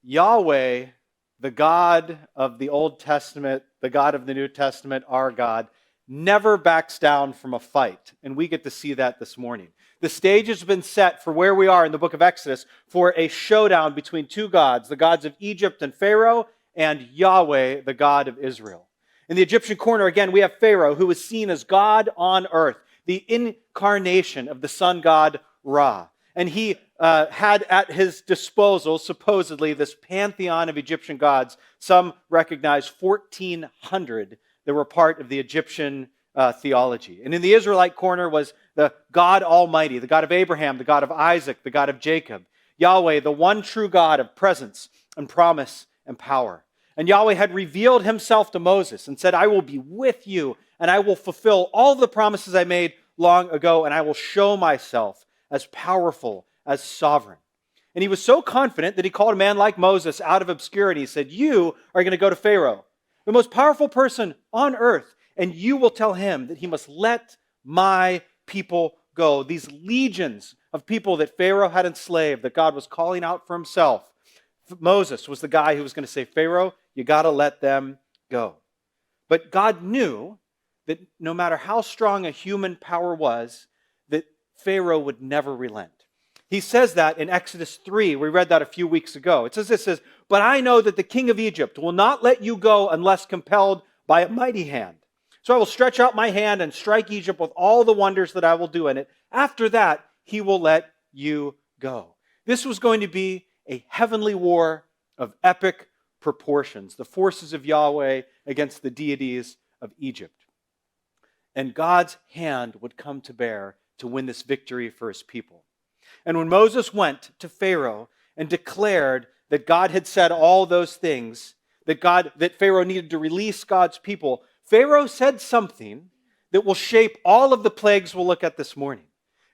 Yahweh, the God of the Old Testament, the God of the New Testament, our God, never backs down from a fight. And we get to see that this morning. The stage has been set for where we are in the book of Exodus for a showdown between two gods, the gods of Egypt and Pharaoh, and Yahweh, the God of Israel. In the Egyptian corner, again, we have Pharaoh, who is seen as God on earth, the incarnation of the sun god Ra. And he had at his disposal, supposedly, this pantheon of Egyptian gods. Some recognize 1,400 that were part of the Egyptian theology. And in the Israelite corner was the God Almighty, the God of Abraham, the God of Isaac, the God of Jacob. Yahweh, the one true God of presence and promise and power. And Yahweh had revealed himself to Moses and said, I will be with you, and I will fulfill all the promises I made long ago, and I will show myself as powerful, as sovereign. And he was so confident that he called a man like Moses out of obscurity. He said, you are going to go to Pharaoh, the most powerful person on earth, and you will tell him that he must let my people go. These legions of people that Pharaoh had enslaved, that God was calling out for himself. Moses was the guy who was going to say, Pharaoh, you got to let them go. But God knew that no matter how strong a human power was, that Pharaoh would never relent. He says that in Exodus 3. We read that a few weeks ago. It says, but I know that the king of Egypt will not let you go unless compelled by a mighty hand. So I will stretch out my hand and strike Egypt with all the wonders that I will do in it. After that, he will let you go. This was going to be a heavenly war of epic proportions, the forces of Yahweh against the deities of Egypt. And God's hand would come to bear to win this victory for his people. And when Moses went to Pharaoh and declared that God had said all those things, that Pharaoh needed to release God's people, Pharaoh said something that will shape all of the plagues we'll look at this morning.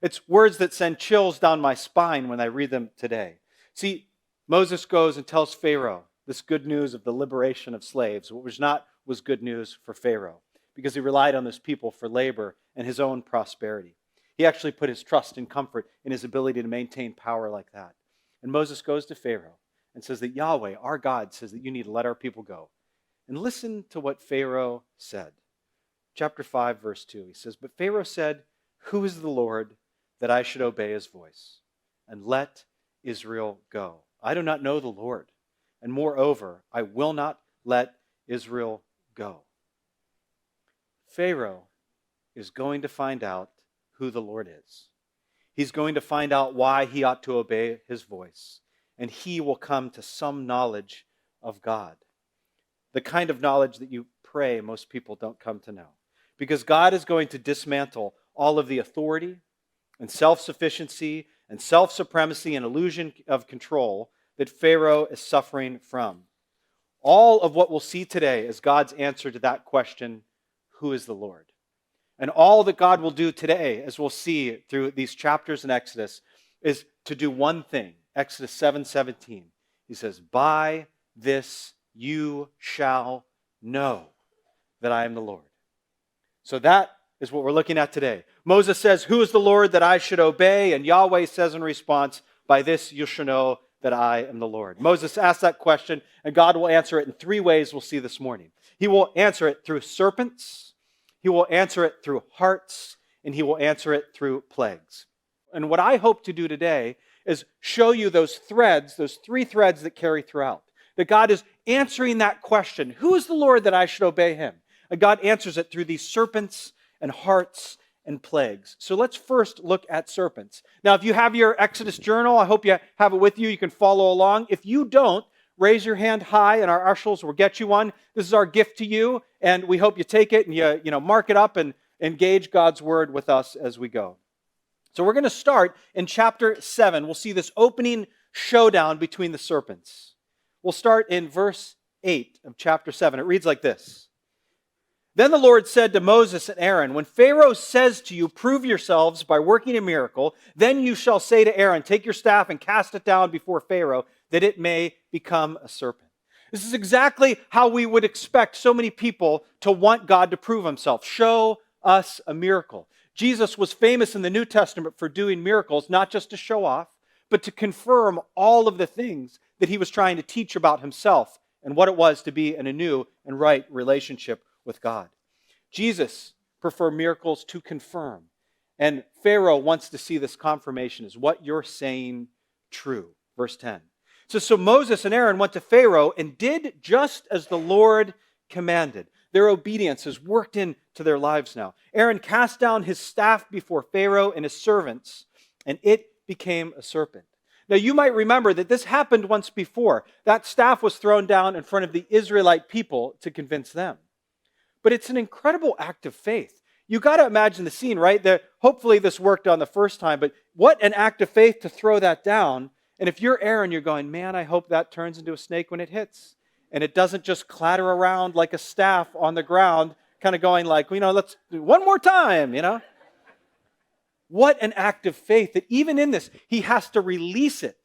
It's words that send chills down my spine when I read them today. See, Moses goes and tells Pharaoh this good news of the liberation of slaves, which was good news for Pharaoh, because he relied on his people for labor and his own prosperity. He actually put his trust and comfort in his ability to maintain power like that. And Moses goes to Pharaoh and says that Yahweh, our God, says that you need to let our people go. And listen to what Pharaoh said. Chapter 5, verse 2. He says, but Pharaoh said, who is the Lord that I should obey his voice and let Israel go? I do not know the Lord, and moreover, I will not let Israel go. Pharaoh is going to find out who the Lord is. He's going to find out why he ought to obey his voice, and he will come to some knowledge of God. The kind of knowledge that you pray most people don't come to know. Because God is going to dismantle all of the authority and self-sufficiency and self-supremacy and illusion of control that Pharaoh is suffering from. All of what we'll see today is God's answer to that question, who is the Lord? And all that God will do today, as we'll see through these chapters in Exodus, is to do one thing. Exodus 7:17. He says, by this you shall know that I am the Lord. So that is what we're looking at today. Moses says, who is the Lord that I should obey? And Yahweh says in response, by this you shall know that I am the Lord. Moses asked that question, and God will answer it in three ways we'll see this morning. He will answer it through serpents, he will answer it through hearts, and he will answer it through plagues. And what I hope to do today is show you those threads, those three threads that carry throughout. That God is answering that question, who is the Lord that I should obey him? And God answers it through these serpents and hearts and plagues. So let's first look at serpents. Now, if you have your Exodus journal, I hope you have it with you. You can follow along. If you don't, raise your hand high and our ushers will get you one. This is our gift to you, and we hope you take it and you mark it up and engage God's word with us as we go. So we're going to start in chapter 7. We'll see this opening showdown between the serpents. We'll start in verse 8 of chapter 7. It reads like this. Then the Lord said to Moses and Aaron, when Pharaoh says to you, prove yourselves by working a miracle, then you shall say to Aaron, take your staff and cast it down before Pharaoh, that it may become a serpent. This is exactly how we would expect so many people to want God to prove himself. Show us a miracle. Jesus was famous in the New Testament for doing miracles, not just to show off, but to confirm all of the things that he was trying to teach about himself and what it was to be in a new and right relationship with God. Jesus preferred miracles to confirm. And Pharaoh wants to see this confirmation. Is what you're saying true? Verse 10. So Moses and Aaron went to Pharaoh and did just as the Lord commanded. Their obedience is worked into their lives now. Aaron cast down his staff before Pharaoh and his servants, and it became a serpent. Now you might remember that this happened once before. That staff was thrown down in front of the Israelite people to convince them. But it's an incredible act of faith. You got to imagine the scene, right? Hopefully this worked on the first time, but what an act of faith to throw that down. And if you're Aaron, you're going, man, I hope that turns into a snake when it hits. And it doesn't just clatter around like a staff on the ground, kind of going like, let's do one more time, What an act of faith that even in this, he has to release it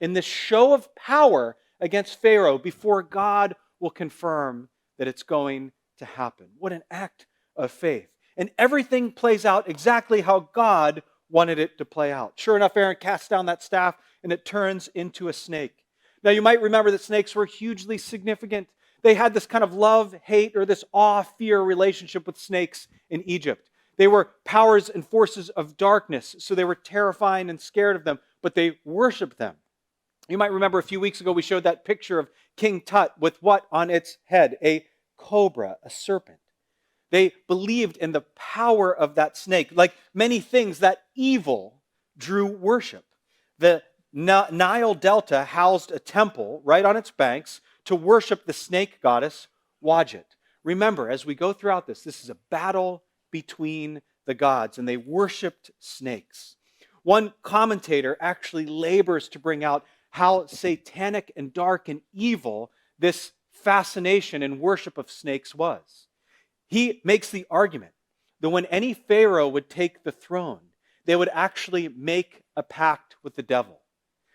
in this show of power against Pharaoh before God will confirm that it's going to happen. What an act of faith. And everything plays out exactly how God wanted it to play out. Sure enough, Aaron casts down that staff and it turns into a snake. Now you might remember that snakes were hugely significant. They had this kind of love, hate, or this awe-fear relationship with snakes in Egypt. They were powers and forces of darkness, so they were terrifying and scared of them, but they worshiped them. You might remember a few weeks ago we showed that picture of King Tut with what on its head? A cobra, a serpent. They believed in the power of that snake. Like many things, that evil drew worship. The Nile Delta housed a temple right on its banks to worship the snake goddess Wadjet. Remember, as we go throughout this is a battle between the gods, and they worshipped snakes. One commentator actually labors to bring out how satanic and dark and evil this fascination and worship of snakes was. He makes the argument that when any pharaoh would take the throne, they would actually make a pact with the devil.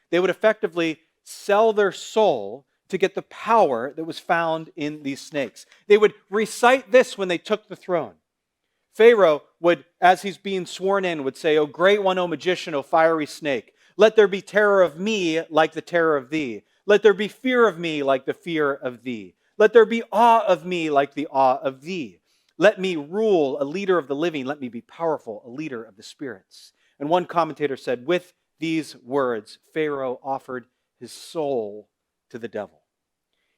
They would effectively sell their soul to get the power that was found in these snakes. They would recite this when they took the throne. Pharaoh would, as he's being sworn in, would say, "O great one, O magician, O fiery snake, let there be terror of me like the terror of thee. Let there be fear of me like the fear of thee. Let there be awe of me like the awe of thee. Let me rule, a leader of the living. Let me be powerful, a leader of the spirits." And one commentator said, with these words, Pharaoh offered his soul to the devil.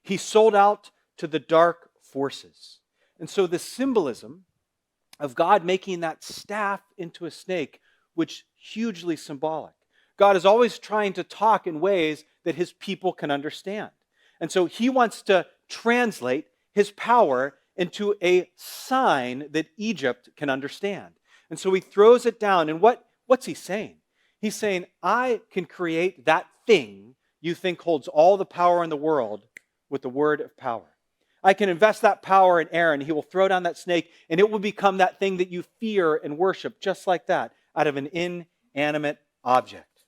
He sold out to the dark forces. And so the symbolism of God making that staff into a snake, which hugely symbolic. God is always trying to talk in ways that his people can understand. And so he wants to translate his power into a sign that Egypt can understand. And so he throws it down. And what's he saying? He's saying, I can create that thing you think holds all the power in the world with the word of power. I can invest that power in Aaron. He will throw down that snake, and it will become that thing that you fear and worship, just like that, out of an inanimate object.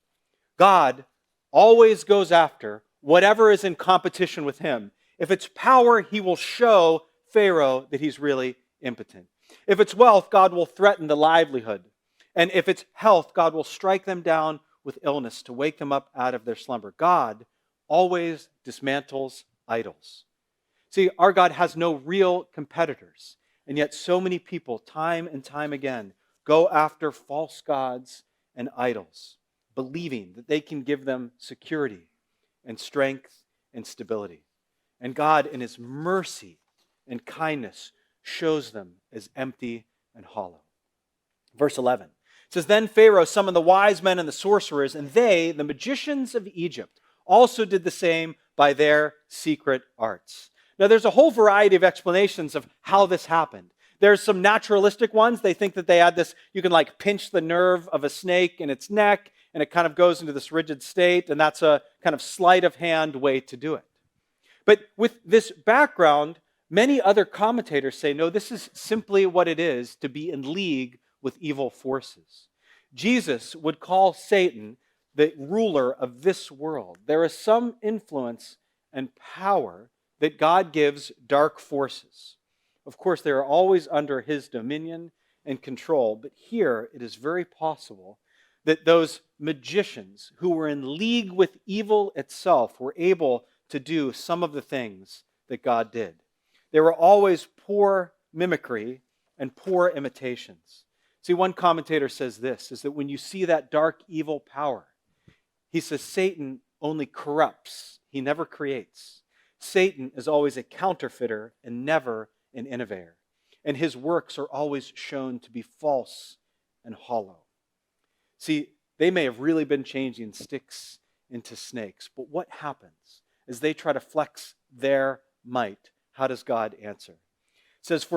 God always goes after whatever is in competition with him. If it's power, he will show Pharaoh that he's really impotent. If it's wealth, God will threaten the livelihood. And if it's health, God will strike them down with illness to wake them up out of their slumber. God always dismantles idols. See, our God has no real competitors, and yet so many people, time and time again, go after false gods and idols, believing that they can give them security and strength and stability. And God, in his mercy and kindness, shows them as empty and hollow. Verse 11 says, Then Pharaoh summoned the wise men and the sorcerers, and they, the magicians of Egypt, also did the same by their secret arts. Now, there's a whole variety of explanations of how this happened. There's some naturalistic ones. They think that they had this, you can like pinch the nerve of a snake in its neck, and it kind of goes into this rigid state, and that's a kind of sleight of hand way to do it. But with this background, many other commentators say, no, this is simply what it is to be in league with evil forces. Jesus would call Satan the ruler of this world. There is some influence and power that God gives dark forces. Of course, they are always under his dominion and control, but here it is very possible that those magicians who were in league with evil itself were able to do some of the things that God did. They were always poor mimicry and poor imitations. See, one commentator says this, is that when you see that dark evil power, he says Satan only corrupts. He never creates. Satan is always a counterfeiter and never an innovator. And his works are always shown to be false and hollow. See, they may have really been changing sticks into snakes, but what happens as they try to flex their might? How does God answer? It says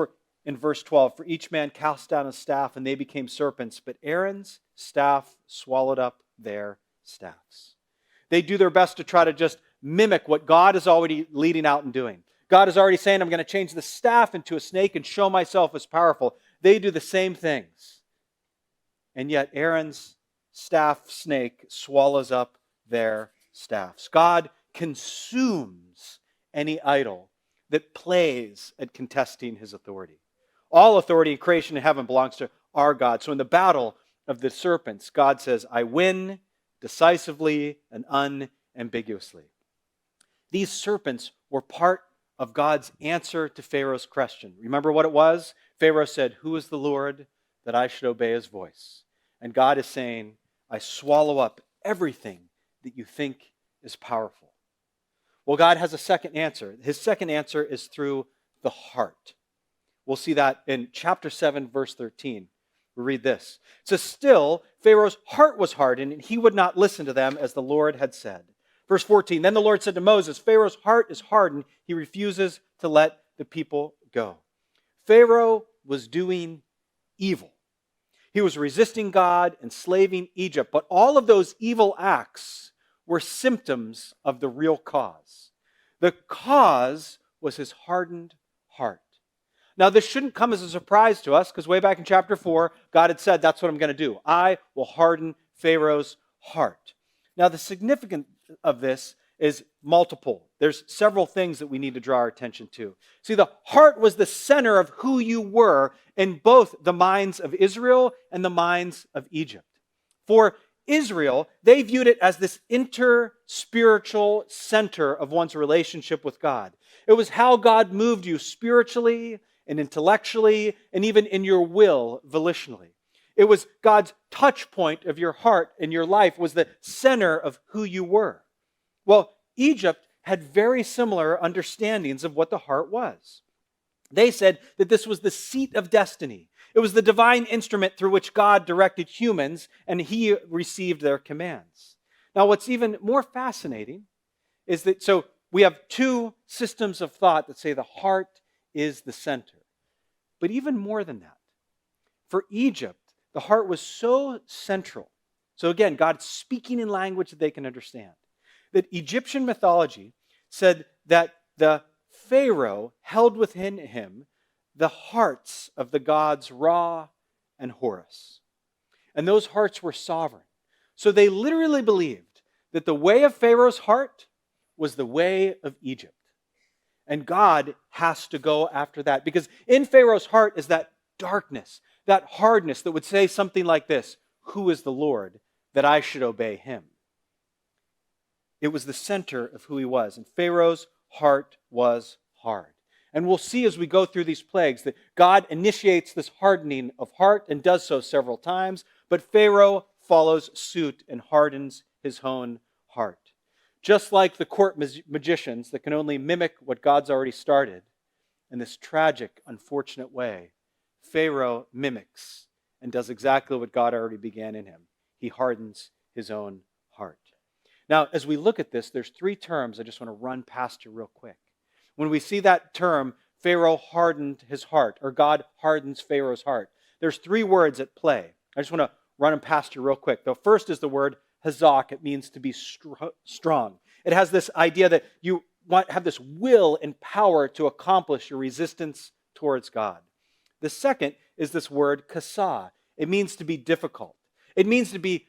in verse 12, for each man cast down his staff, and they became serpents, but Aaron's staff swallowed up their staffs. They do their best to try to just mimic what God is already leading out and doing. God is already saying, I'm going to change the staff into a snake and show myself as powerful. They do the same things. And yet Aaron's staff snake swallows up their staffs. God consumes any idol that plays at contesting his authority. All authority in creation and heaven belongs to our God. So in the battle of the serpents, God says, I win decisively and unambiguously. These serpents were part of God's answer to Pharaoh's question. Remember what it was? Pharaoh said, who is the Lord that I should obey his voice? And God is saying, I swallow up everything that you think is powerful. Well, God has a second answer. His second answer is through the heart. We'll see that in chapter 7, verse 13. We read this. It says, still, Pharaoh's heart was hardened, and he would not listen to them as the Lord had said. Verse 14, then the Lord said to Moses, Pharaoh's heart is hardened. He refuses to let the people go. Pharaoh was doing evil. He was resisting God, enslaving Egypt. But all of those evil acts were symptoms of the real cause. The cause was his hardened heart. Now, this shouldn't come as a surprise to us, because way back in chapter 4, God had said, that's what I'm going to do. I will harden Pharaoh's heart. Now, the significance of this is multiple. There's several things that we need to draw our attention to. See, the heart was the center of who you were in both the minds of Israel and the minds of Egypt. For Israel, they viewed it as this inter-spiritual center of one's relationship with God. It was how God moved you spiritually and intellectually and even in your will volitionally. It was God's touch point of your heart and your life was the center of who you were. Well, Egypt had very similar understandings of what the heart was. They said that this was the seat of destiny. It was the divine instrument through which God directed humans, and he received their commands. Now, what's even more fascinating is that, so we have two systems of thought that say the heart is the center. But even more than that, for Egypt, the heart was so central. So again, God's speaking in language that they can understand. That Egyptian mythology said that the Pharaoh held within him the hearts of the gods Ra and Horus. And those hearts were sovereign. So they literally believed that the way of Pharaoh's heart was the way of Egypt. And God has to go after that. Because in Pharaoh's heart is that darkness, that hardness that would say something like this, who is the Lord that I should obey him? It was the center of who he was. And Pharaoh's heart was hard. And we'll see as we go through these plagues that God initiates this hardening of heart and does so several times. But Pharaoh follows suit and hardens his own heart. Just like the court magicians that can only mimic what God's already started, in this tragic, unfortunate way, Pharaoh mimics and does exactly what God already began in him. He hardens his own heart. Now, as we look at this, there's three terms I just want to run past you real quick. When we see that term, Pharaoh hardened his heart, or God hardens Pharaoh's heart, there's three words at play. I just want to run them past you real quick. The first is the word hazak. It means to be strong. It has this idea that you have this will and power to accomplish your resistance towards God. The second is this word kasa. It means to be difficult. It means to be,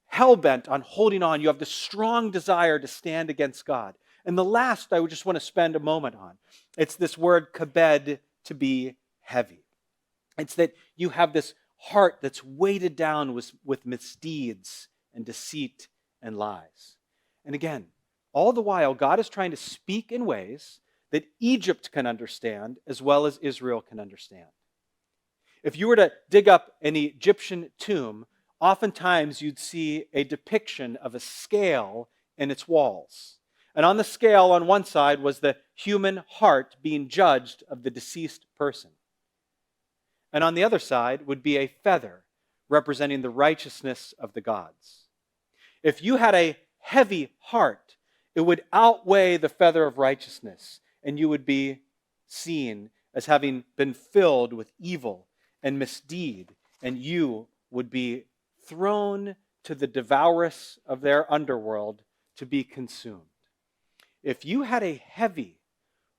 hell-bent on holding on. You have this strong desire to stand against God. And the last I would just want to spend a moment on, it's this word kabed, to be heavy. It's that you have this heart that's weighted down with misdeeds and deceit and lies. And again, all the while, God is trying to speak in ways that Egypt can understand as well as Israel can understand. If you were to dig up an Egyptian tomb, oftentimes you'd see a depiction of a scale in its walls. And on the scale on one side was the human heart being judged of the deceased person. And on the other side would be a feather representing the righteousness of the gods. If you had a heavy heart, it would outweigh the feather of righteousness, and you would be seen as having been filled with evil and misdeed, and you would be thrown to the devourers of their underworld to be consumed. If you had a heavy,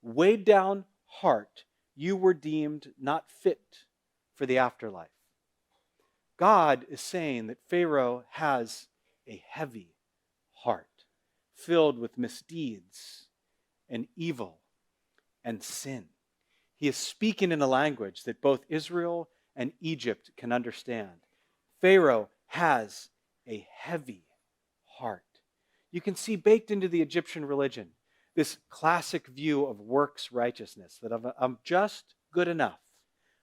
weighed down heart, you were deemed not fit for the afterlife. God is saying that Pharaoh has a heavy heart, filled with misdeeds and evil and sin. He is speaking in a language that both Israel and Egypt can understand. Pharaoh has a heavy heart. You can see baked into the Egyptian religion this classic view of works righteousness, that if I'm just good enough,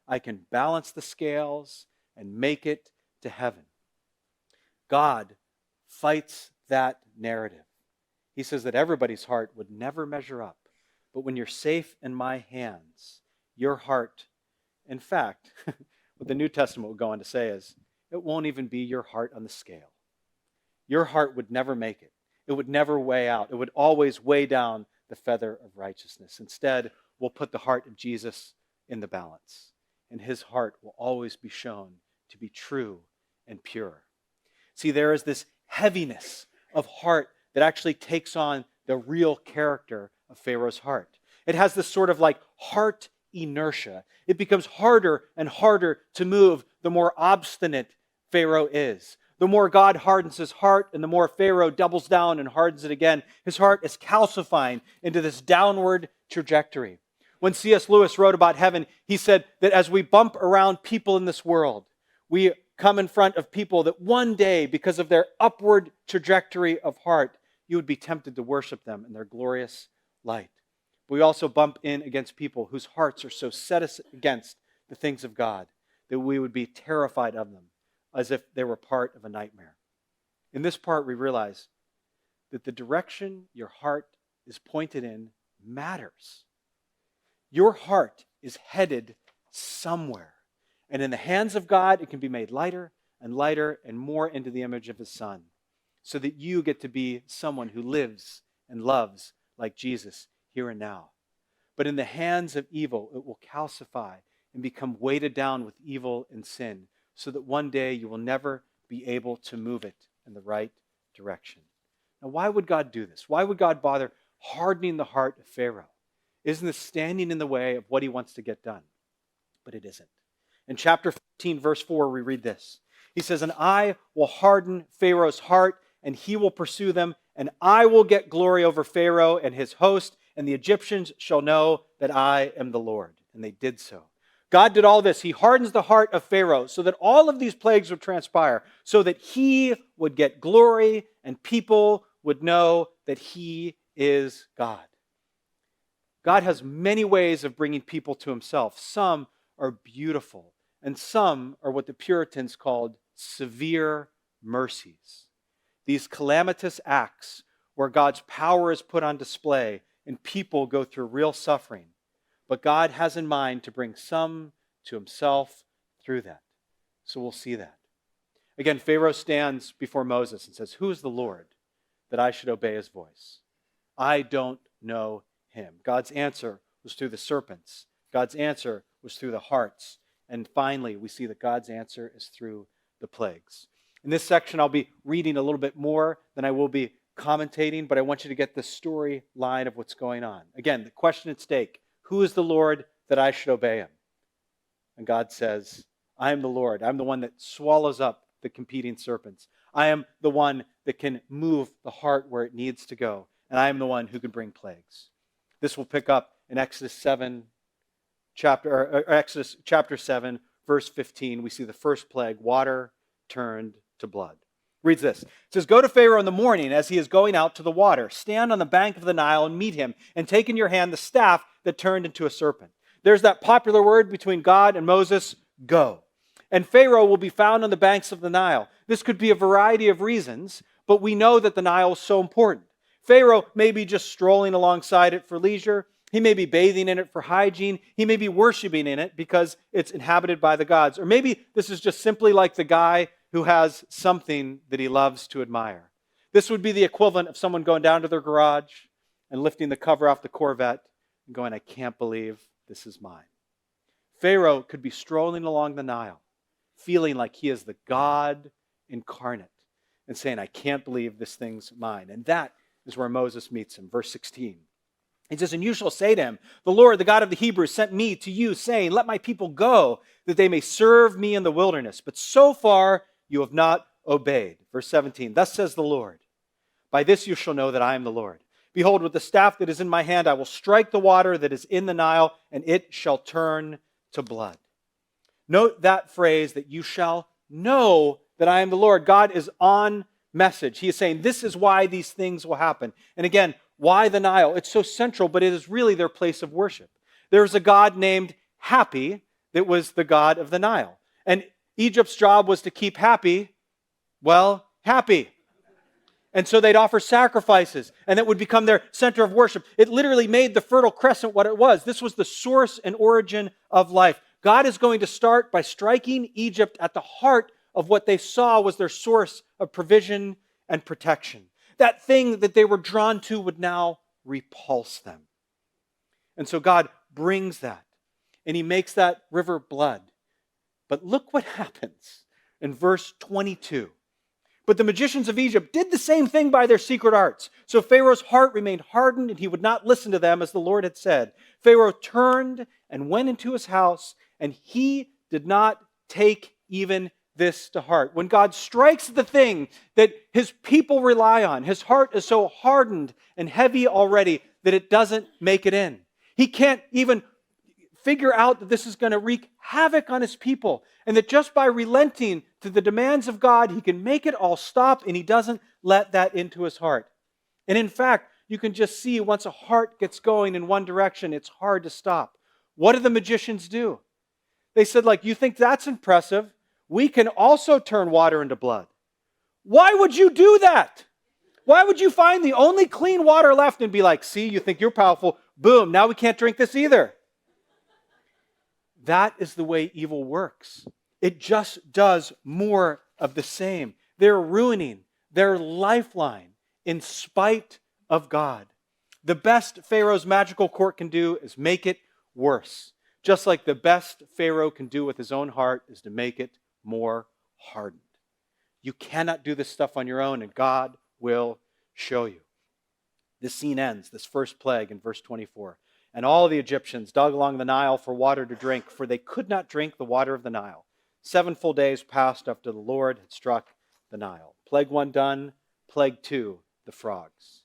I can balance the scales and make it to heaven. God fights that narrative. He says that everybody's heart would never measure up, but when you're safe in my hands, your heart, in fact, what the New Testament will go on to say is, it won't even be your heart on the scale. Your heart would never make it. It would never weigh out. It would always weigh down the feather of righteousness. Instead, we'll put the heart of Jesus in the balance, and his heart will always be shown to be true and pure. See, there is this heaviness of heart that actually takes on the real character of Pharaoh's heart. It has this sort of like heart inertia. It becomes harder and harder to move the more obstinate Pharaoh is. The more God hardens his heart and the more Pharaoh doubles down and hardens it again, his heart is calcifying into this downward trajectory. When C.S. Lewis wrote about heaven, he said that as we bump around people in this world, we come in front of people that one day, because of their upward trajectory of heart, you would be tempted to worship them in their glorious light. We also bump in against people whose hearts are so set against the things of God that we would be terrified of them, as if they were part of a nightmare. In this part, we realize that the direction your heart is pointed in matters. Your heart is headed somewhere. And in the hands of God, it can be made lighter and lighter and more into the image of his Son, so that you get to be someone who lives and loves like Jesus here and now. But in the hands of evil, it will calcify and become weighted down with evil and sin, so that one day you will never be able to move it in the right direction. Now, why would God do this? Why would God bother hardening the heart of Pharaoh? Isn't this standing in the way of what he wants to get done? But it isn't. In chapter 15, verse 4, we read this. He says, "And I will harden Pharaoh's heart, and he will pursue them, and I will get glory over Pharaoh and his host, and the Egyptians shall know that I am the Lord." And they did so. God did all this. He hardens the heart of Pharaoh so that all of these plagues would transpire, so that he would get glory and people would know that he is God. God has many ways of bringing people to himself. Some are beautiful, and some are what the Puritans called severe mercies. These calamitous acts where God's power is put on display and people go through real suffering. But God has in mind to bring some to himself through that. So we'll see that. Again, Pharaoh stands before Moses and says, "Who is the Lord that I should obey his voice? I don't know him." God's answer was through the serpents. God's answer was through the hearts. And finally, we see that God's answer is through the plagues. In this section, I'll be reading a little bit more than I will be commentating, but I want you to get the storyline of what's going on. Again, the question at stake: who is the Lord that I should obey him? And God says, I am the Lord. I'm the one that swallows up the competing serpents. I am the one that can move the heart where it needs to go. And I am the one who can bring plagues. This will pick up in Exodus chapter 7, verse 15, we see the first plague, water turned to blood. Reads this. It says, "Go to Pharaoh in the morning as he is going out to the water. Stand on the bank of the Nile and meet him, and take in your hand the staff that turned into a serpent." There's that popular word between God and Moses, go. And Pharaoh will be found on the banks of the Nile. This could be a variety of reasons, but we know that the Nile is so important. Pharaoh may be just strolling alongside it for leisure. He may be bathing in it for hygiene. He may be worshiping in it because it's inhabited by the gods. Or maybe this is just simply like the guy who has something that he loves to admire. This would be the equivalent of someone going down to their garage and lifting the cover off the Corvette and going, "I can't believe this is mine." Pharaoh could be strolling along the Nile, feeling like he is the God incarnate and saying, "I can't believe this thing's mine." And that is where Moses meets him. Verse 16. He says, "And you shall say to him, 'The Lord, the God of the Hebrews, sent me to you, saying, let my people go, that they may serve me in the wilderness. But so far you have not obeyed.'" Verse 17, "Thus says the Lord, by this you shall know that I am the Lord. Behold, with the staff that is in my hand, I will strike the water that is in the Nile, and it shall turn to blood." Note that phrase, that you shall know that I am the Lord. God is on message. He is saying this is why these things will happen. And again, why the Nile? It's so central, but it is really their place of worship. There's a god named Happy that was the god of the Nile. And Egypt's job was to keep happy. And so they'd offer sacrifices, and that would become their center of worship. It literally made the Fertile Crescent what it was. This was the source and origin of life. God is going to start by striking Egypt at the heart of what they saw was their source of provision and protection. That thing that they were drawn to would now repulse them. And so God brings that, and he makes that river blood. But look what happens in verse 22. "But the magicians of Egypt did the same thing by their secret arts. So Pharaoh's heart remained hardened, and he would not listen to them as the Lord had said. Pharaoh turned and went into his house, and he did not take even this to heart." When God strikes the thing that his people rely on, his heart is so hardened and heavy already that it doesn't make it in. He can't even figure out that this is going to wreak havoc on his people, and that just by relenting to the demands of God, he can make it all stop, and he doesn't let that into his heart. And in fact, you can just see once a heart gets going in one direction, it's hard to stop. What did the magicians do? They said, "You think that's impressive? We can also turn water into blood." Why would you do that? Why would you find the only clean water left and be like, "See, you think you're powerful. Boom, now we can't drink this either"? That is the way evil works. It just does more of the same. They're ruining their lifeline in spite of God. The best Pharaoh's magical court can do is make it worse. Just like the best Pharaoh can do with his own heart is to make it more hardened. You cannot do this stuff on your own, and God will show you. This scene ends, this first plague, in verse 24. "And all the Egyptians dug along the Nile for water to drink, for they could not drink the water of the Nile. 7 full days passed after the Lord had struck the Nile." Plague 1 done, plague 2, the frogs.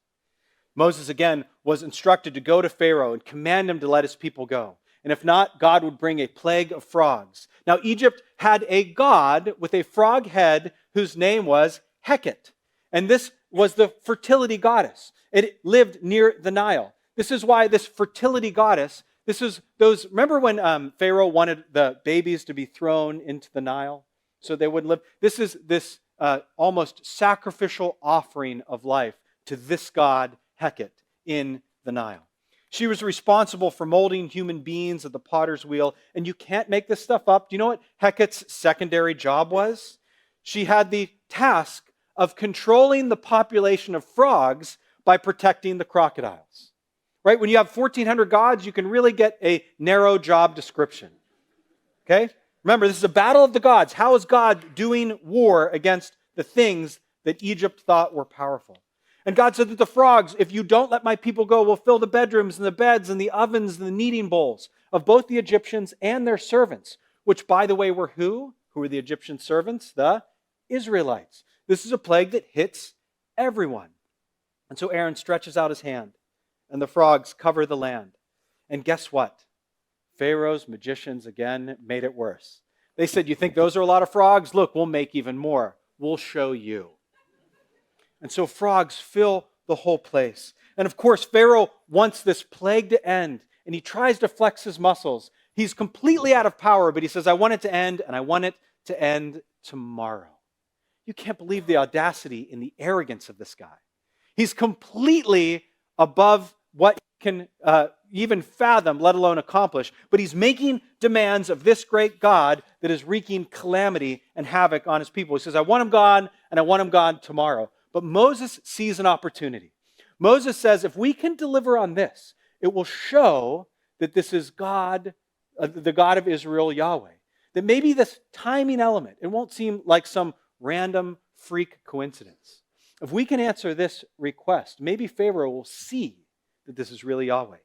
Moses again was instructed to go to Pharaoh and command him to let his people go. And if not, God would bring a plague of frogs. Now, Egypt had a god with a frog head whose name was Heket. And this was the fertility goddess. It lived near the Nile. This is why this fertility goddess, remember when Pharaoh wanted the babies to be thrown into the Nile so they wouldn't live? This is this almost sacrificial offering of life to this god Heket in the Nile. She was responsible for molding human beings at the potter's wheel, and you can't make this stuff up. Do you know what Heket's secondary job was? She had the task of controlling the population of frogs by protecting the crocodiles. Right? When you have 1,400 gods, you can really get a narrow job description. Okay? Remember, this is a battle of the gods. How is God doing war against the things that Egypt thought were powerful? And God said that the frogs, if you don't let my people go, will fill the bedrooms and the beds and the ovens and the kneading bowls of both the Egyptians and their servants, which, by the way, were who? Who were the Egyptian servants? The Israelites. This is a plague that hits everyone. And so Aaron stretches out his hand, and the frogs cover the land. And guess what? Pharaoh's magicians again made it worse. They said, you think those are a lot of frogs? Look, we'll make even more. We'll show you. And so frogs fill the whole place. And of course, Pharaoh wants this plague to end, and he tries to flex his muscles. He's completely out of power, but he says, I want it to end, and I want it to end tomorrow. You can't believe the audacity and the arrogance of this guy. He's completely above what he can even fathom, let alone accomplish. But he's making demands of this great God that is wreaking calamity and havoc on his people. He says, I want him gone, and I want him gone tomorrow. But Moses sees an opportunity. Moses says, if we can deliver on this, it will show that this is God, the God of Israel, Yahweh. That maybe this timing element, it won't seem like some random freak coincidence. If we can answer this request, maybe Pharaoh will see that this is really Yahweh.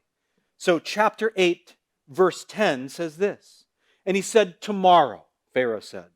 So chapter 8, verse 10 says this. And he said, tomorrow, Pharaoh said.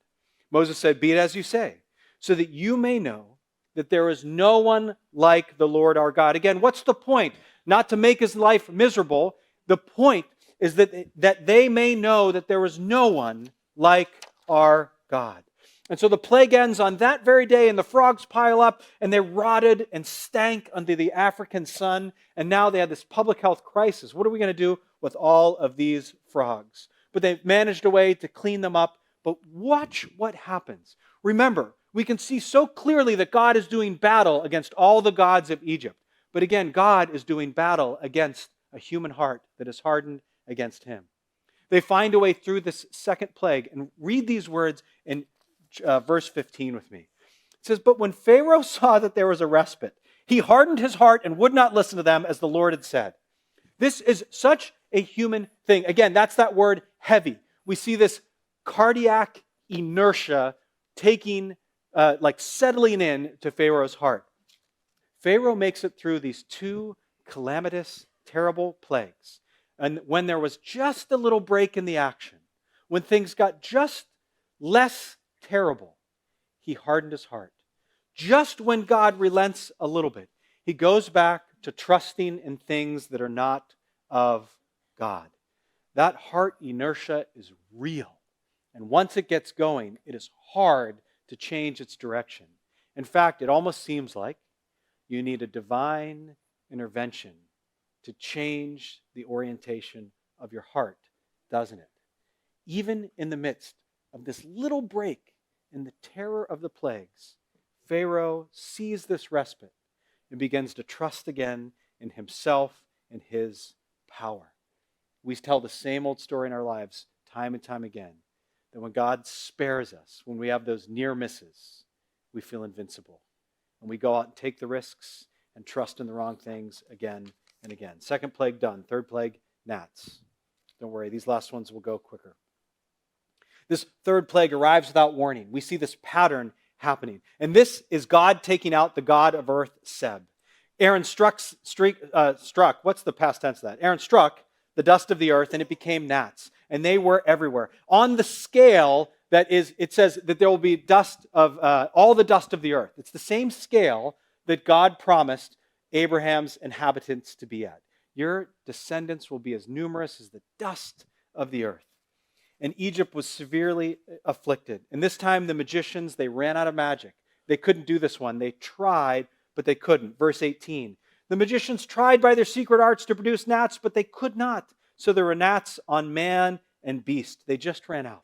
Moses said, be it as you say, so that you may know that there is no one like the Lord our God. Again, what's the point? Not to make his life miserable. The point is that they may know that there is no one like our God. And so the plague ends on that very day, and the frogs pile up, and they rotted and stank under the African sun, and now they had this public health crisis. What are we going to do with all of these frogs? But they've managed a way to clean them up. But watch what happens. Remember, we can see so clearly that God is doing battle against all the gods of Egypt. But again, God is doing battle against a human heart that is hardened against him. They find a way through this second plague, and read these words in verse 15 with me. It says, but when Pharaoh saw that there was a respite, he hardened his heart and would not listen to them as the Lord had said. This is such a human thing. Again, that's that word heavy. We see this cardiac inertia taking, settling in to Pharaoh's heart. Pharaoh makes it through these two calamitous, terrible plagues. And when there was just a little break in the action, when things got just less terrible, he hardened his heart. Just when God relents a little bit, he goes back to trusting in things that are not of God. That heart inertia is real. And once it gets going, it is hard to change its direction. In fact, it almost seems like you need a divine intervention to change the orientation of your heart, doesn't it? Even in the midst of this little break in the terror of the plagues, Pharaoh sees this respite and begins to trust again in himself and his power. We tell the same old story in our lives time and time again, that when God spares us, when we have those near misses, we feel invincible. And we go out and take the risks and trust in the wrong things again and again. Second plague done. Third plague, gnats. Don't worry, these last ones will go quicker. This third plague arrives without warning. We see this pattern happening. And this is God taking out the god of earth, Seb. Aaron struck, what's the past tense of that? Aaron struck the dust of the earth, and it became gnats. And they were everywhere. On the scale that is, it says that there will be dust of, all the dust of the earth. It's the same scale that God promised Abraham's inhabitants to be at. Your descendants will be as numerous as the dust of the earth. And Egypt was severely afflicted. And this time the magicians, they ran out of magic. They couldn't do this one. They tried, but they couldn't. Verse 18. The magicians tried by their secret arts to produce gnats, but they could not. So there were gnats on man and beast. They just ran out.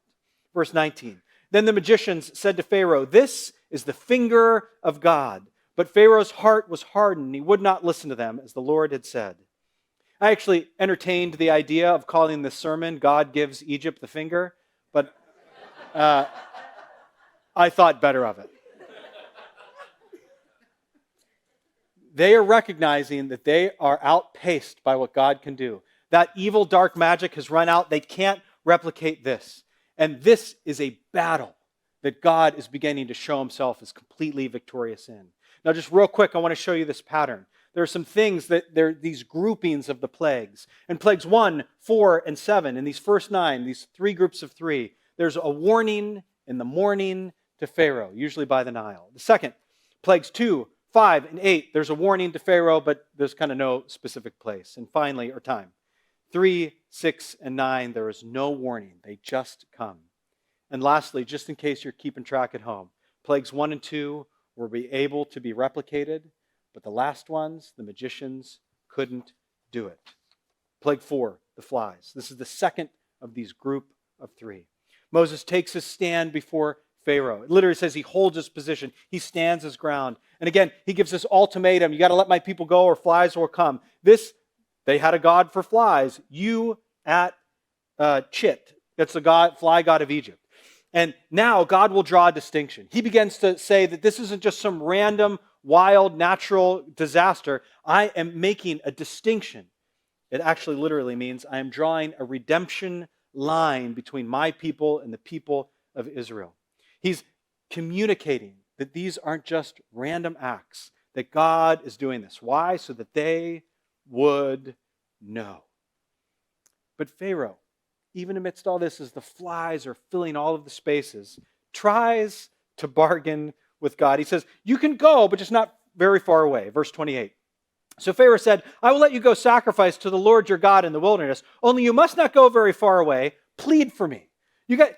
Verse 19. Then the magicians said to Pharaoh, this is the finger of God. But Pharaoh's heart was hardened, and he would not listen to them, as the Lord had said. I actually entertained the idea of calling this sermon, God Gives Egypt the Finger, but I thought better of it. They are recognizing that they are outpaced by what God can do. That evil dark magic has run out. They can't replicate this. And this is a battle that God is beginning to show himself as completely victorious in. Now, just real quick, I want to show you this pattern. There are some things that there are these groupings of the plagues. In plagues 1, 4, and 7, in these first 9, these 3 groups of 3, there's a warning in the morning to Pharaoh, usually by the Nile. The second, plagues 2, 5, and 8, there's a warning to Pharaoh, but there's kind of no specific place. And finally, or time, 3, 6, and 9, there is no warning. They just come. And lastly, just in case you're keeping track at home, plagues 1 and 2 were able to be replicated, but the last ones, the magicians, couldn't do it. Plague 4, the flies. This is the second of these group of 3. Moses takes his stand before Pharaoh. It literally says he holds his position. He stands his ground. And again, he gives this ultimatum. You got to let my people go or flies will come. They had a god for flies. You at Chit. That's the fly god of Egypt. And now God will draw a distinction. He begins to say that this isn't just some random, wild, natural disaster. I am making a distinction. It actually literally means I am drawing a redemption line between my people and the people of Israel. He's communicating that these aren't just random acts, that God is doing this. Why? So that they would know. But Pharaoh, even amidst all this, as the flies are filling all of the spaces, tries to bargain with God. He says, you can go, but just not very far away. Verse 28. So Pharaoh said, I will let you go sacrifice to the Lord your God in the wilderness, only you must not go very far away. Plead for me.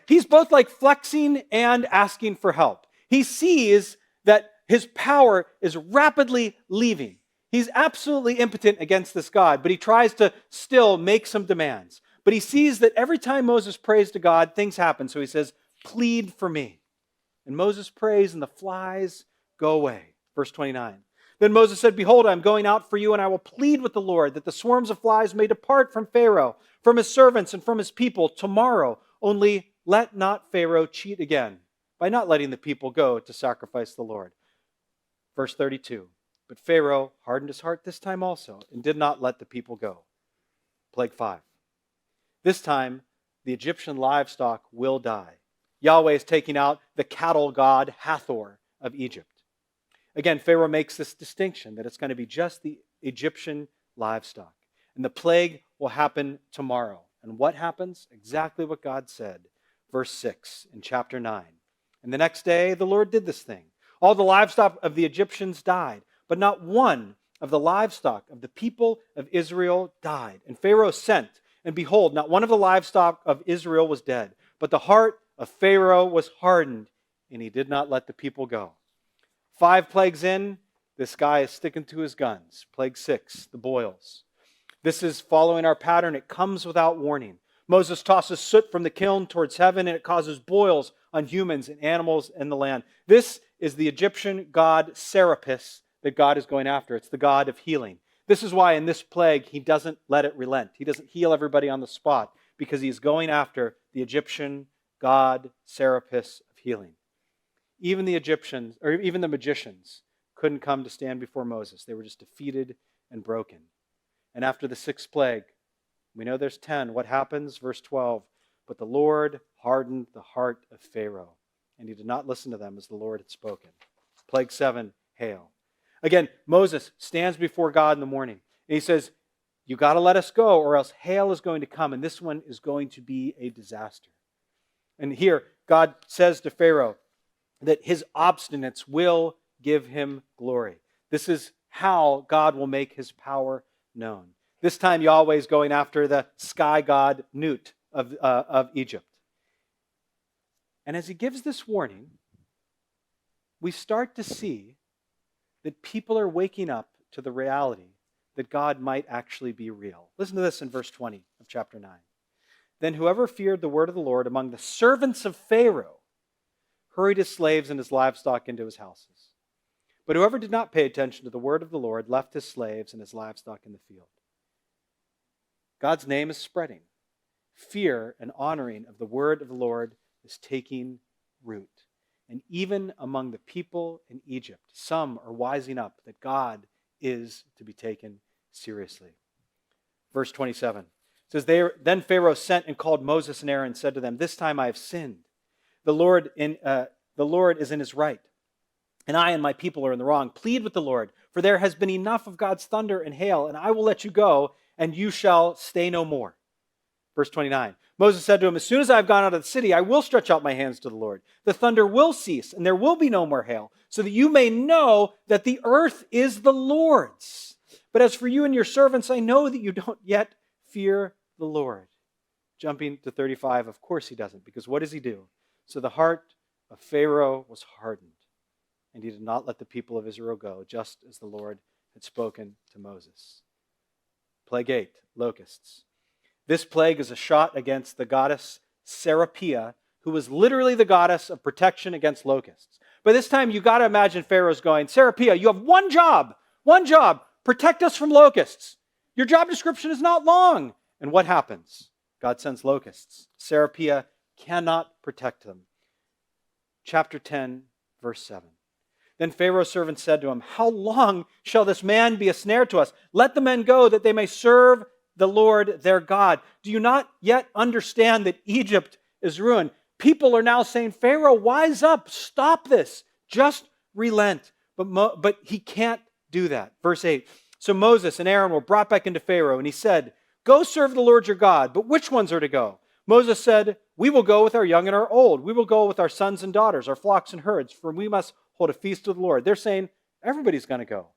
He's both like flexing and asking for help. He sees that his power is rapidly leaving. He's absolutely impotent against this God, but he tries to still make some demands. But he sees that every time Moses prays to God, things happen. So he says, plead for me. And Moses prays and the flies go away. Verse 29. Then Moses said, behold, I am going out for you and I will plead with the Lord that the swarms of flies may depart from Pharaoh, from his servants and from his people tomorrow. Only let not Pharaoh cheat again by not letting the people go to sacrifice the Lord. Verse 32. But Pharaoh hardened his heart this time also and did not let the people go. Plague 5. This time, the Egyptian livestock will die. Yahweh is taking out the cattle god Hathor of Egypt. Again, Pharaoh makes this distinction that it's going to be just the Egyptian livestock. And the plague will happen tomorrow. And what happens? Exactly what God said. Verse 6 in chapter 9. And the next day, the Lord did this thing. All the livestock of the Egyptians died, but not one of the livestock of the people of Israel died. And Pharaoh sent, and behold, not one of the livestock of Israel was dead, but the heart of Pharaoh was hardened, and he did not let the people go. 5 plagues in, this guy is sticking to his guns. Plague 6, the boils. This is following our pattern. It comes without warning. Moses tosses soot from the kiln towards heaven, and it causes boils on humans and animals in the land. This is the Egyptian god Serpents that God is going after. It's the god of healing. This is why in this plague, he doesn't let it relent. He doesn't heal everybody on the spot because he's going after the Egyptian god Serapis of healing. Even the Egyptians, or even the magicians, couldn't come to stand before Moses. They were just defeated and broken. And after the 6th plague, we know there's 10. What happens? Verse 12. But the Lord hardened the heart of Pharaoh, and he did not listen to them as the Lord had spoken. Plague 7, hail. Again, Moses stands before God in the morning, and he says, you got to let us go, or else hail is going to come, and this one is going to be a disaster. And here, God says to Pharaoh that his obstinance will give him glory. This is how God will make his power known. This time, Yahweh is going after the sky god Nut of Egypt. And as he gives this warning, we start to see that people are waking up to the reality that God might actually be real. Listen to this in verse 20 of chapter 9. Then whoever feared the word of the Lord among the servants of Pharaoh hurried his slaves and his livestock into his houses. But whoever did not pay attention to the word of the Lord left his slaves and his livestock in the field. God's name is spreading. Fear and honoring of the word of the Lord is taking root. And even among the people in Egypt, some are wising up that God is to be taken seriously. Verse 27 says, Then Pharaoh sent and called Moses and Aaron and said to them, this time I have sinned. The Lord is in his right, and I and my people are in the wrong. Plead with the Lord, for there has been enough of God's thunder and hail, and I will let you go, and you shall stay no more. Verse 29, Moses said to him, as soon as I have gone out of the city, I will stretch out my hands to the Lord. The thunder will cease, and there will be no more hail, so that you may know that the earth is the Lord's. But as for you and your servants, I know that you don't yet fear the Lord. Jumping to 35, of course he doesn't, because what does he do? So the heart of Pharaoh was hardened, and he did not let the people of Israel go, just as the Lord had spoken to Moses. Plague 8, locusts. This plague is a shot against the goddess Serapia, who was literally the goddess of protection against locusts. By this time, you've got to imagine Pharaoh's going, Serapia, you have one job, protect us from locusts. Your job description is not long. And what happens? God sends locusts. Serapia cannot protect them. Chapter 10, verse 7. Then Pharaoh's servant said to him, how long shall this man be a snare to us? Let the men go that they may serve the Lord their God. Do you not yet understand that Egypt is ruined? People are now saying, Pharaoh, wise up, stop this, just relent. But he can't do that. Verse 8, so Moses and Aaron were brought back into Pharaoh, and he said, go serve the Lord your God, but which ones are to go? Moses said, we will go with our young and our old. We will go with our sons and daughters, our flocks and herds, for we must hold a feast to the Lord. They're saying, everybody's going to go.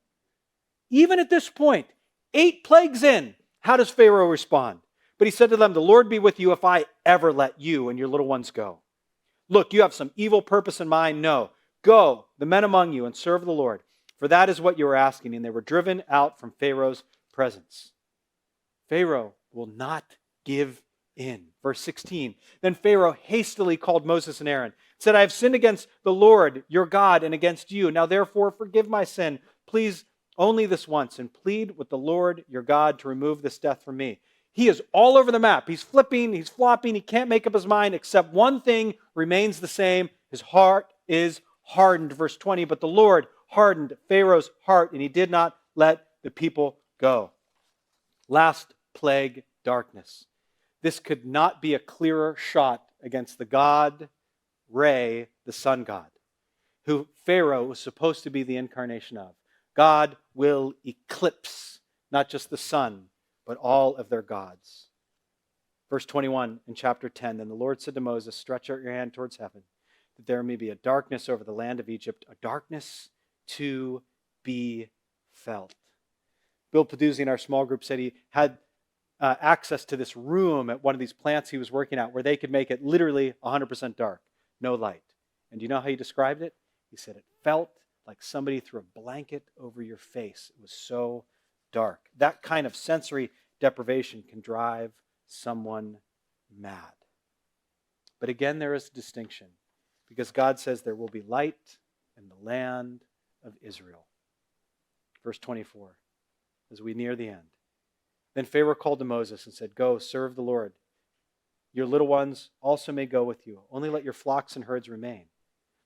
Even at this point, 8 plagues in, how does Pharaoh respond? But he said to them, the Lord be with you if I ever let you and your little ones go. Look, you have some evil purpose in mind. No, go, the men among you, and serve the Lord. For that is what you were asking. And they were driven out from Pharaoh's presence. Pharaoh will not give in. Verse 16, then Pharaoh hastily called Moses and Aaron, said, I have sinned against the Lord your God and against you. Now therefore forgive my sin, please, only this once, and plead with the Lord your God to remove this death from me. He is all over the map. He's flipping, he's flopping, he can't make up his mind, except one thing remains the same. His heart is hardened. Verse 20, but the Lord hardened Pharaoh's heart, and he did not let the people go. Last plague, darkness. This could not be a clearer shot against the god Re, the sun god, who Pharaoh was supposed to be the incarnation of. God will eclipse not just the sun, but all of their gods. Verse 21 in chapter 10, then the Lord said to Moses, stretch out your hand towards heaven, that there may be a darkness over the land of Egypt, a darkness to be felt. Bill Peduzzi in our small group said he had access to this room at one of these plants he was working at where they could make it literally 100% dark, no light. And do you know how he described it? He said it felt like somebody threw a blanket over your face. It was so dark. That kind of sensory deprivation can drive someone mad. But again, there is a distinction, because God says there will be light in the land of Israel. Verse 24, as we near the end. Then Pharaoh called to Moses and said, go, serve the Lord. Your little ones also may go with you. Only let your flocks and herds remain.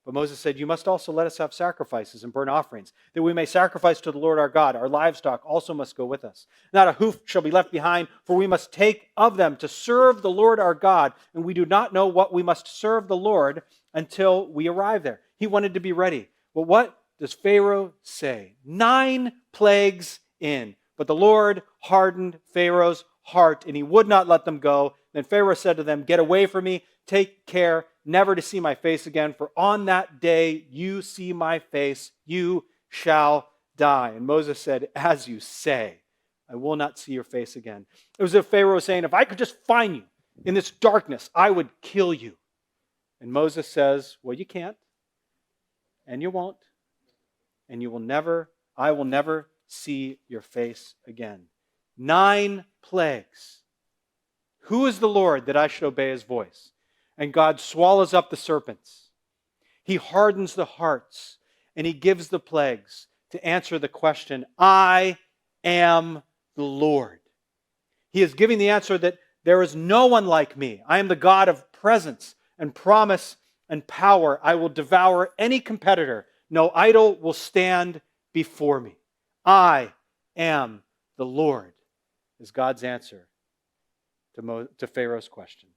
But Moses said, you must also let us have sacrifices and burnt offerings, that we may sacrifice to the Lord our God. Our livestock also must go with us. Not a hoof shall be left behind, for we must take of them to serve the Lord our God. And we do not know what we must serve the Lord until we arrive there. He wanted to be ready. But what does Pharaoh say? 9 plagues in. But the Lord hardened Pharaoh's heart, and he would not let them go. Then Pharaoh said to them, get away from me. Take care never to see my face again, for on that day you see my face, you shall die. And Moses said, as you say, I will not see your face again. It was as if Pharaoh was saying, if I could just find you in this darkness, I would kill you. And Moses says, well, you can't, and you won't, and you will never, I will never see your face again. 9 plagues. Who is the Lord that I should obey his voice? And God swallows up the serpents. He hardens the hearts, and he gives the plagues to answer the question, I am the Lord. He is giving the answer that there is no one like me. I am the God of presence and promise and power. I will devour any competitor. No idol will stand before me. I am the Lord, is God's answer to Pharaoh's question.